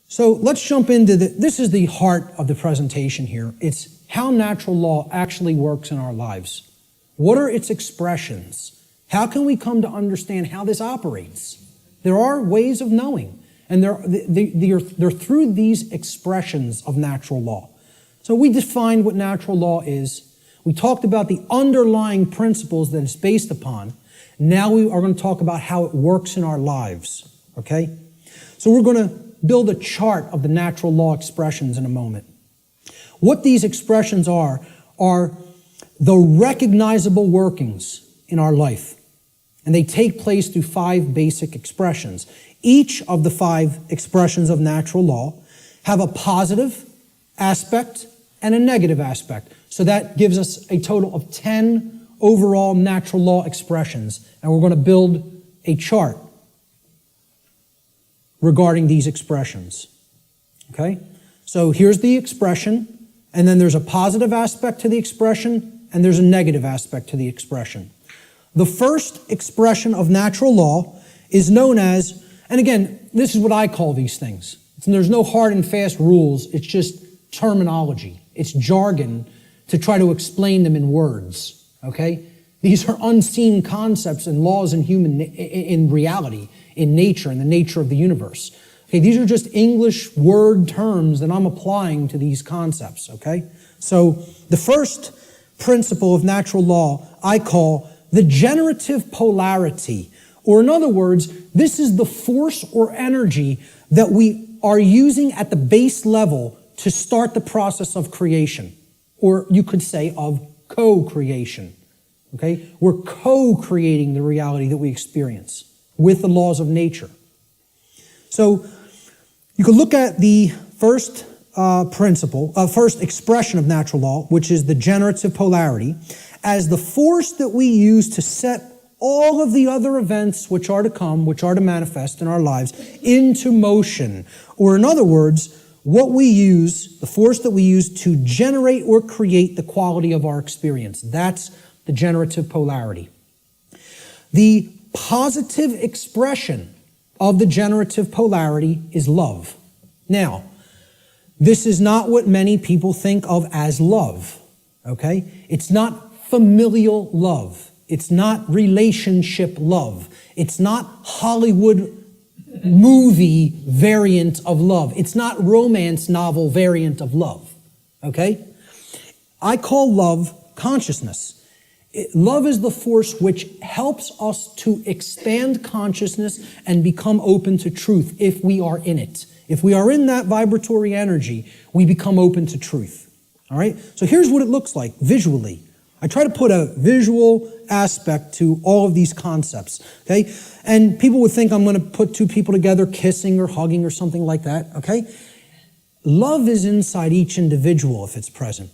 So let's jump into this is the heart of the presentation here. It's how natural law actually works in our lives. What are its expressions? How can we come to understand how this operates? There are ways of knowing, and they're through these expressions of natural law. So we defined what natural law is. We talked about the underlying principles that it's based upon. Now we are going to talk about how it works in our lives, okay? So we're going to build a chart of the natural law expressions in a moment. What these expressions are the recognizable workings in our life. And they take place through 5 basic expressions. Each of the 5 expressions of natural law have a positive aspect and a negative aspect. So that gives us a total of 10 overall natural law expressions. And we're going to build a chart regarding these expressions. Okay? So here's the expression, and then there's a positive aspect to the expression, and there's a negative aspect to the expression. The first expression of natural law is known as, and again, this is what I call these things. There's no hard and fast rules, it's just terminology. It's jargon to try to explain them in words, okay? These are unseen concepts and laws in reality, in nature, in the nature of the universe. Okay, these are just English word terms that I'm applying to these concepts, okay? So the first principle of natural law I call the generative polarity, or in other words, this is the force or energy that we are using at the base level to start the process of creation, or you could say of co-creation, okay? We're co-creating the reality that we experience with the laws of nature. So you can look at the first first expression of natural law, which is the generative polarity, as the force that we use to set all of the other events which are to come, which are to manifest in our lives, into motion. Or in other words, what we use, the force that we use to generate or create the quality of our experience. That's the generative polarity. The positive expression of the generative polarity is love. Now, this is not what many people think of as love, okay? It's not familial love. It's not relationship love. It's not Hollywood movie variant of love. It's not romance novel variant of love, okay? I call love consciousness. Love is the force which helps us to expand consciousness and become open to truth if we are in it. If we are in that vibratory energy, we become open to truth. All right? So here's what it looks like visually. I try to put a visual aspect to all of these concepts, okay? And people would think I'm going to put 2 people together kissing or hugging or something like that, okay? Love is inside each individual if it's present,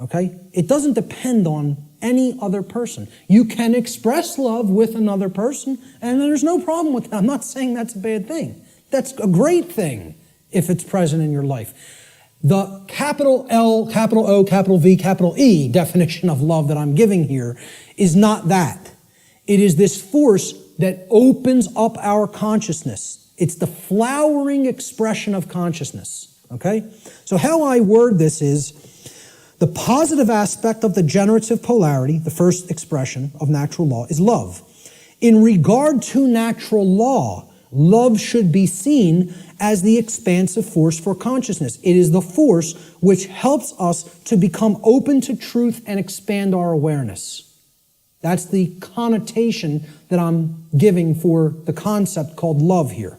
okay? It doesn't depend on any other person. You can express love with another person, and there's no problem with that. I'm not saying that's a bad thing. That's a great thing if it's present in your life. The capital L, capital O, capital V, capital E definition of love that I'm giving here is not that. It is this force that opens up our consciousness. It's the flowering expression of consciousness, okay? So how I word this is the positive aspect of the generative polarity, the first expression of natural law, is love. In regard to natural law, love should be seen as the expansive force for consciousness. It is the force which helps us to become open to truth and expand our awareness. That's the connotation that I'm giving for the concept called love here.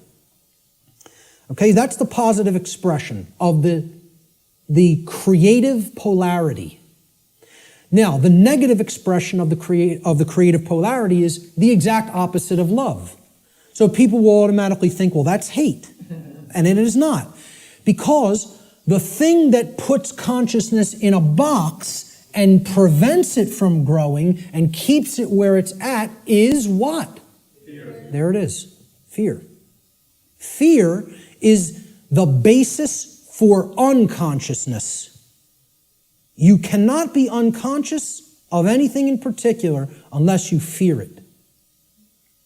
Okay, that's the positive expression of the creative polarity. Now, the negative expression of the creative polarity is the exact opposite of love. So people will automatically think, well, that's hate. And it is not. Because the thing that puts consciousness in a box and prevents it from growing and keeps it where it's at is what? Fear. There it is. Fear. Fear is the basis for unconsciousness. You cannot be unconscious of anything in particular unless you fear it.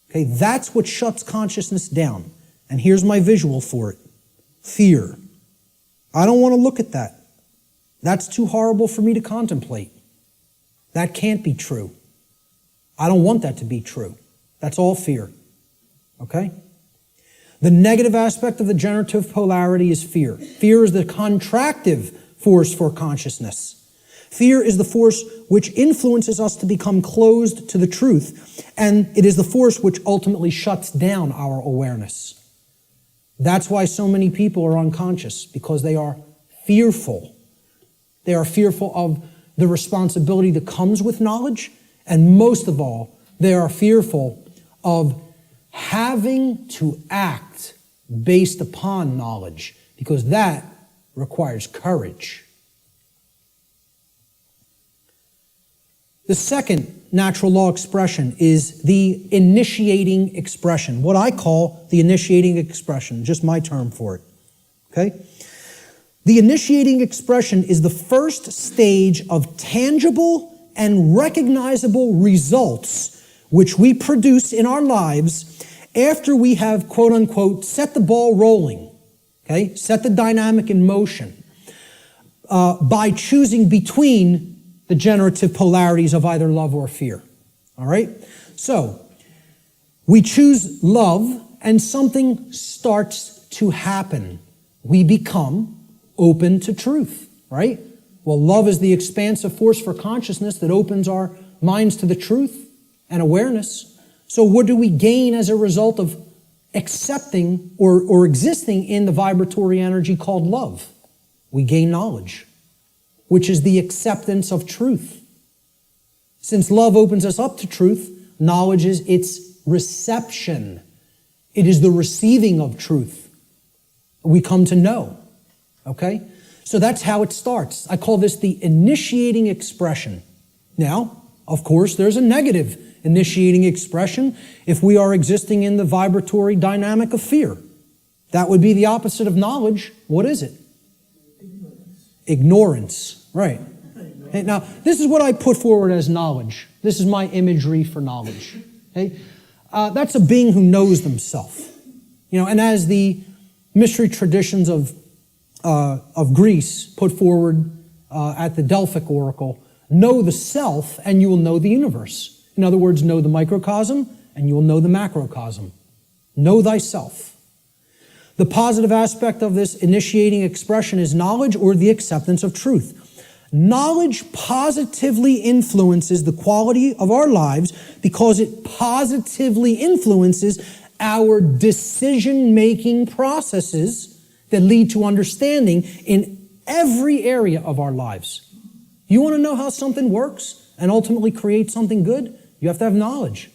Okay, that's what shuts consciousness down. And here's my visual for it. fear. I don't want to look at that. That's too horrible for me to contemplate. That can't be true. I don't want that to be true. That's all fear. Okay? The negative aspect of the generative polarity is fear. Fear is the contractive force for consciousness. Fear is the force which influences us to become closed to the truth, and it is the force which ultimately shuts down our awareness. That's why so many people are unconscious, because they are fearful. They are fearful of the responsibility that comes with knowledge, and most of all, they are fearful of having to act based upon knowledge, because that requires courage. The second natural law expression is the initiating expression, what I call the initiating expression, just my term for it. Okay? The initiating expression is the first stage of tangible and recognizable results which we produce in our lives after we have, quote unquote, set the ball rolling, okay? Set the dynamic in motion by choosing between the generative polarities of either love or fear. All right? So, we choose love and something starts to happen. We become open to truth, right? Well, love is the expansive force for consciousness that opens our minds to the truth and awareness. So what do we gain as a result of accepting or existing in the vibratory energy called love? We gain knowledge, which is the acceptance of truth. Since love opens us up to truth, knowledge is its reception. It is the receiving of truth. We come to know, okay? So that's how it starts. I call this the initiating expression. Now, of course, there's a negative initiating expression if we are existing in the vibratory dynamic of fear. That would be the opposite of knowledge. What is it? Ignorance, right. Okay, now, this is what I put forward as knowledge. This is my imagery for knowledge. Okay? That's a being who knows themselves. You know, and as the mystery traditions of Greece put forward at the Delphic Oracle, know the self and you will know the universe. In other words, know the microcosm and you will know the macrocosm. Know thyself. The positive aspect of this initiating expression is knowledge or the acceptance of truth. Knowledge positively influences the quality of our lives because it positively influences our decision-making processes that lead to understanding in every area of our lives. You want to know how something works and ultimately create something good? You have to have knowledge.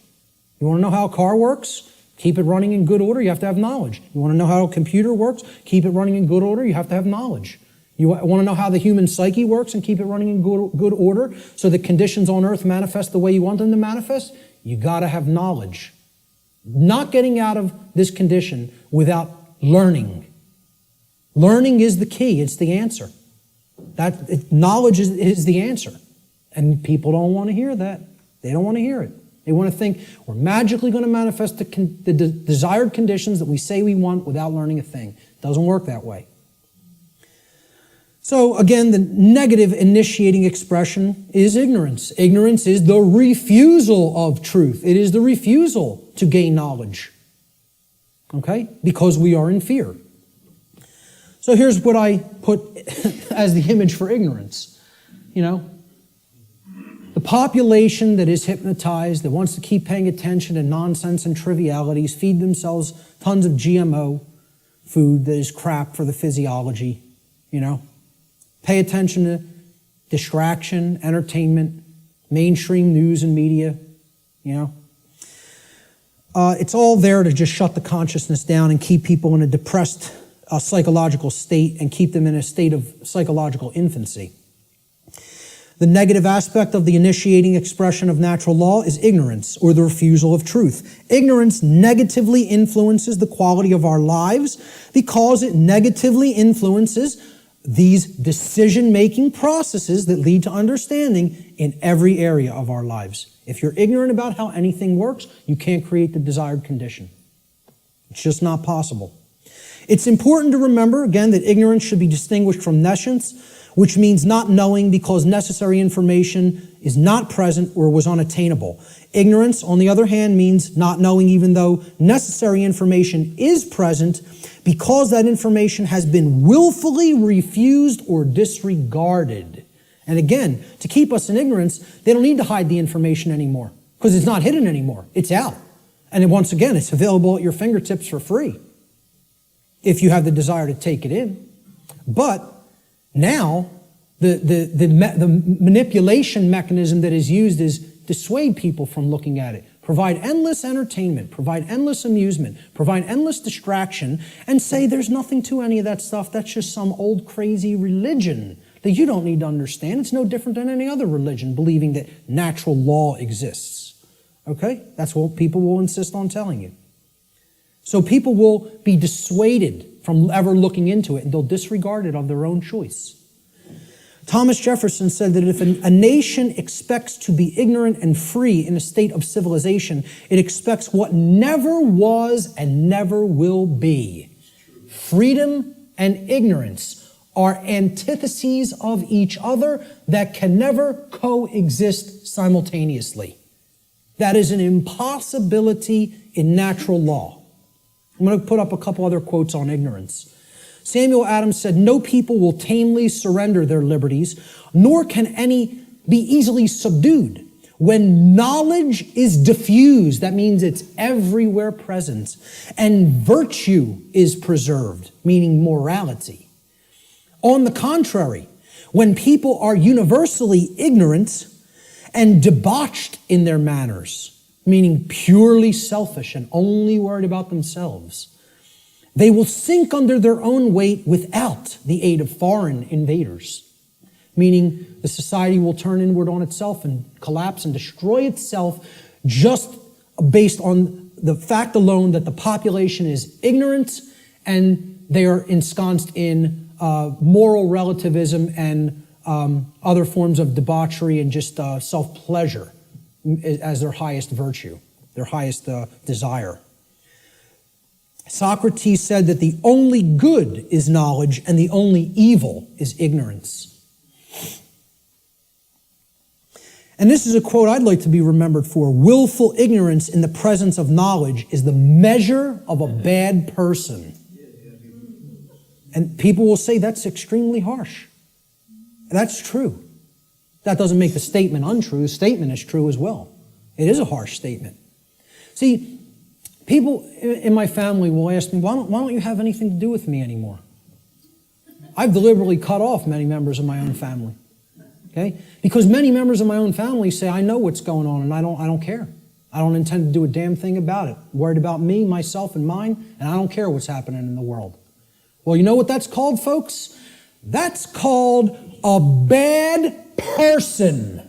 You want to know how a car works? Keep it running in good order, you have to have knowledge. You want to know how a computer works? Keep it running in good order, you have to have knowledge. You want to know how the human psyche works and keep it running in good order so that conditions on earth manifest the way you want them to manifest? You got to have knowledge. Not getting out of this condition without learning. Learning is the key, it's the answer. Knowledge is the answer. And people don't want to hear that. They don't want to hear it. They want to think we're magically going to manifest the desired conditions that we say we want without learning a thing. It doesn't work that way. So again, the negative initiating expression is ignorance. Ignorance is the refusal of truth. It is the refusal to gain knowledge. Okay? Because we are in fear. So here's what I put as the image for ignorance. You know, the population that is hypnotized, that wants to keep paying attention to nonsense and trivialities, feed themselves tons of GMO food that is crap for the physiology, you know. Pay attention to distraction, entertainment, mainstream news and media, you know. It's all there to just shut the consciousness down and keep people in a depressed psychological state and keep them in a state of psychological infancy. The negative aspect of the initiating expression of natural law is ignorance, or the refusal of truth. Ignorance negatively influences the quality of our lives because it negatively influences these decision-making processes that lead to understanding in every area of our lives. If you're ignorant about how anything works, you can't create the desired condition. It's just not possible. It's important to remember, again, that ignorance should be distinguished from nescience, which means not knowing because necessary information is not present or was unattainable. Ignorance, on the other hand, means not knowing even though necessary information is present because that information has been willfully refused or disregarded. And again, to keep us in ignorance, they don't need to hide the information anymore because it's not hidden anymore. It's out. And once again, it's available at your fingertips for free if you have the desire to take it in. But now, the manipulation mechanism that is used is dissuade people from looking at it, provide endless entertainment, provide endless amusement, provide endless distraction, and say there's nothing to any of that stuff. That's just some old crazy religion that you don't need to understand. It's no different than any other religion, believing that natural law exists. Okay? That's what people will insist on telling you. So people will be dissuaded from ever looking into it, and they'll disregard it of their own choice. Thomas Jefferson said that if a nation expects to be ignorant and free in a state of civilization, it expects what never was and never will be. Freedom and ignorance are antitheses of each other that can never coexist simultaneously. That is an impossibility in natural law. I'm going to put up a couple other quotes on ignorance. Samuel Adams said, "No people will tamely surrender their liberties, nor can any be easily subdued. When knowledge is diffused," that means it's everywhere present, "and virtue is preserved," meaning morality. On the contrary, when people are universally ignorant and debauched in their manners, meaning purely selfish and only worried about themselves, they will sink under their own weight without the aid of foreign invaders, meaning the society will turn inward on itself and collapse and destroy itself just based on the fact alone that the population is ignorant and they are ensconced in moral relativism and other forms of debauchery and just self-pleasure as their highest virtue, their highest desire. Socrates said that the only good is knowledge and the only evil is ignorance. And this is a quote I'd like to be remembered for. "Willful ignorance in the presence of knowledge is the measure of a bad person." And people will say that's extremely harsh. That's true. That doesn't make the statement untrue. The statement is true as well. It is a harsh statement. See, people in my family will ask me, why don't you have anything to do with me anymore? I've deliberately cut off many members of my own family. Okay? Because many members of my own family say, I know what's going on and I don't care. I don't intend to do a damn thing about it. I'm worried about me, myself, and mine, and I don't care what's happening in the world. Well, you know what that's called, folks? That's called a bad person.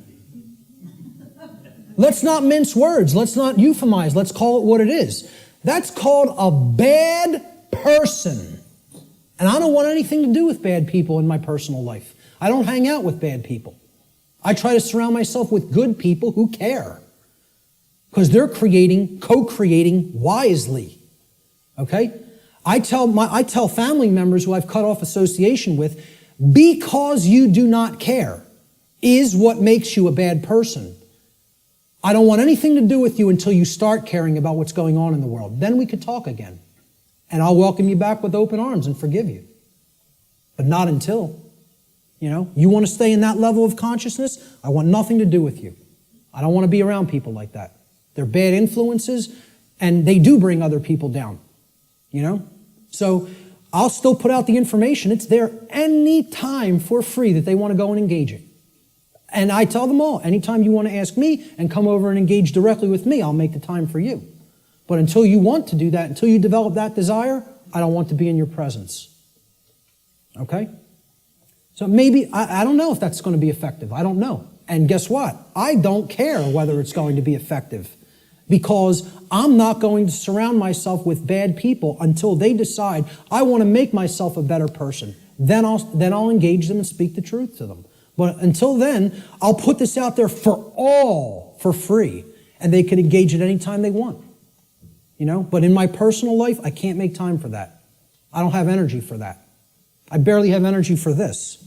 Let's not mince words. Let's not euphemize. Let's call it what it is. That's called a bad person. And I don't want anything to do with bad people in my personal life. I don't hang out with bad people. I try to surround myself with good people who care. Because they're co-creating wisely. Okay? I tell family members who I've cut off association with, because you do not care is what makes you a bad person. I don't want anything to do with you until you start caring about what's going on in the world. Then we could talk again. And I'll welcome you back with open arms and forgive you. But not until. You want to stay in that level of consciousness? I want nothing to do with you. I don't want to be around people like that. They're bad influences, and they do bring other people down. So I'll still put out the information. It's there any time for free that they want to go and engage it. And I tell them all, anytime you want to ask me and come over and engage directly with me, I'll make the time for you. But until you want to do that, until you develop that desire, I don't want to be in your presence. Okay? So maybe, I don't know if that's going to be effective. I don't know. And guess what? I don't care whether it's going to be effective, because I'm not going to surround myself with bad people until they decide I want to make myself a better person. Then I'll engage them and speak the truth to them. But until then, I'll put this out there for all for free, and they can engage it any time they want. But in my personal life, I can't make time for that. I don't have energy for that. I barely have energy for this.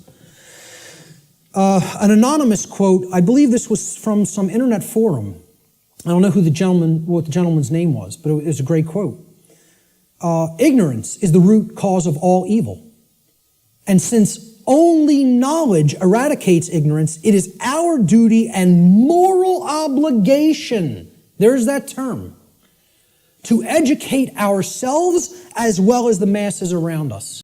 An anonymous quote, I believe this was from some internet forum. I don't know what the gentleman's name was, but it was a great quote. Ignorance is the root cause of all evil. And since only knowledge eradicates ignorance, it is our duty and moral obligation, there's that term, to educate ourselves as well as the masses around us.